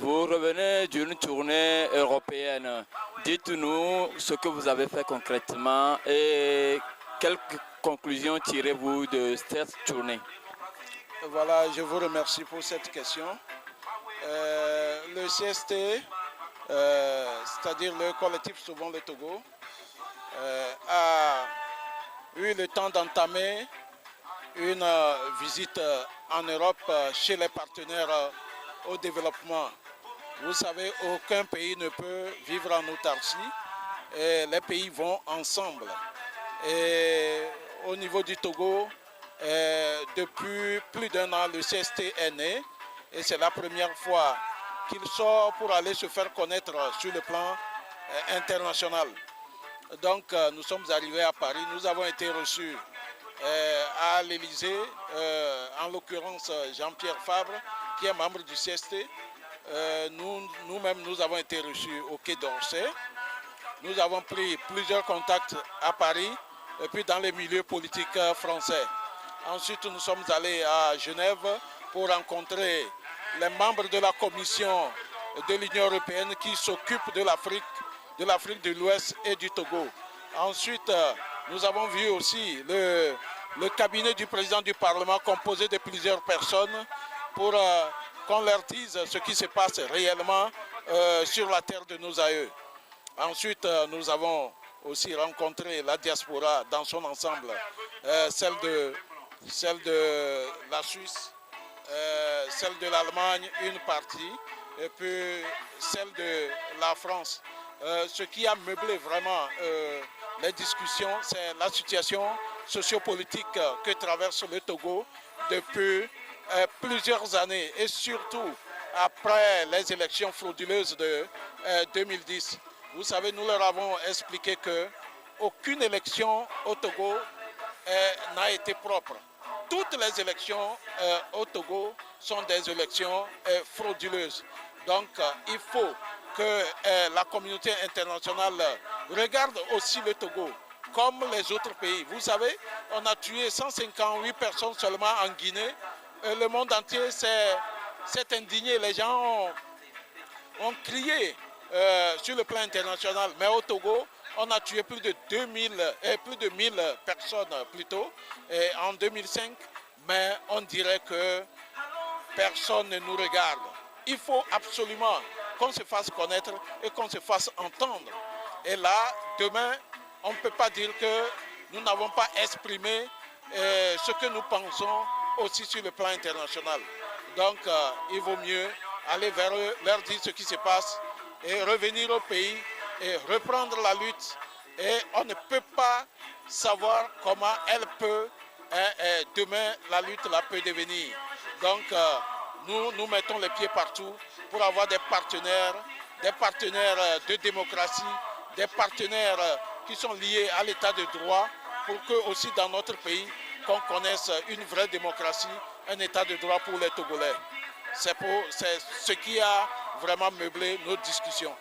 Vous revenez d'une tournée européenne. Dites-nous ce que vous avez fait concrètement et quelles conclusions tirez-vous de cette tournée? Voilà, je vous remercie pour cette question. Le CST, c'est-à-dire le collectif Sauvons le Togo, a eu le temps d'entamer une visite en Europe chez les partenaires au développement. Vous savez, aucun pays ne peut vivre en autarcie et les pays vont ensemble. Et au niveau du Togo, depuis plus d'1 an, le CST est né et c'est la première fois qu'il sort pour aller se faire connaître sur le plan international. Donc nous sommes arrivés à Paris, nous avons été reçus à l'Élysée, en l'occurrence Jean-Pierre Fabre, qui est membre du CST. Nous-mêmes, nous avons été reçus au Quai d'Orsay. Nous avons pris plusieurs contacts à Paris et puis dans les milieux politiques français. Ensuite, nous sommes allés à Genève pour rencontrer les membres de la Commission de l'Union européenne qui s'occupent de l'Afrique de l'Ouest et du Togo. Ensuite, nous avons vu aussi le cabinet du président du Parlement composé de plusieurs personnes pour qu'on leur dise ce qui se passe réellement sur la terre de nos aïeux. Ensuite, nous avons aussi rencontré la diaspora dans son ensemble, celle de la Suisse, celle de l'Allemagne, une partie, et puis celle de la France. Ce qui a meublé vraiment les discussions, c'est la situation sociopolitique que traverse le Togo depuis plusieurs années et surtout après les élections frauduleuses de 2010. Vous savez, nous leur avons expliqué qu'aucune élection au Togo n'a été propre. Toutes les élections au Togo sont des élections frauduleuses. Donc il faut que la communauté internationale regarde aussi le Togo comme les autres pays. Vous savez, on a tué 158 personnes seulement en Guinée. Le monde entier s'est indigné. Les gens ont crié sur le plan international. Mais au Togo, on a tué plus de 1000 personnes plutôt en 2005. Mais on dirait que personne ne nous regarde. Il faut absolument qu'on se fasse connaître et qu'on se fasse entendre. Et là, demain, on ne peut pas dire que nous n'avons pas exprimé ce que nous pensons aussi sur le plan international. Donc, il vaut mieux aller vers eux, leur dire ce qui se passe et revenir au pays et reprendre la lutte. Et on ne peut pas savoir comment elle peut, demain, la lutte la peut devenir. Donc, nous mettons les pieds partout pour avoir des partenaires de démocratie, des partenaires qui sont liés à l'état de droit pour que aussi dans notre pays, qu'on connaisse une vraie démocratie, un état de droit pour les Togolais. C'est ce qui a vraiment meublé nos discussions.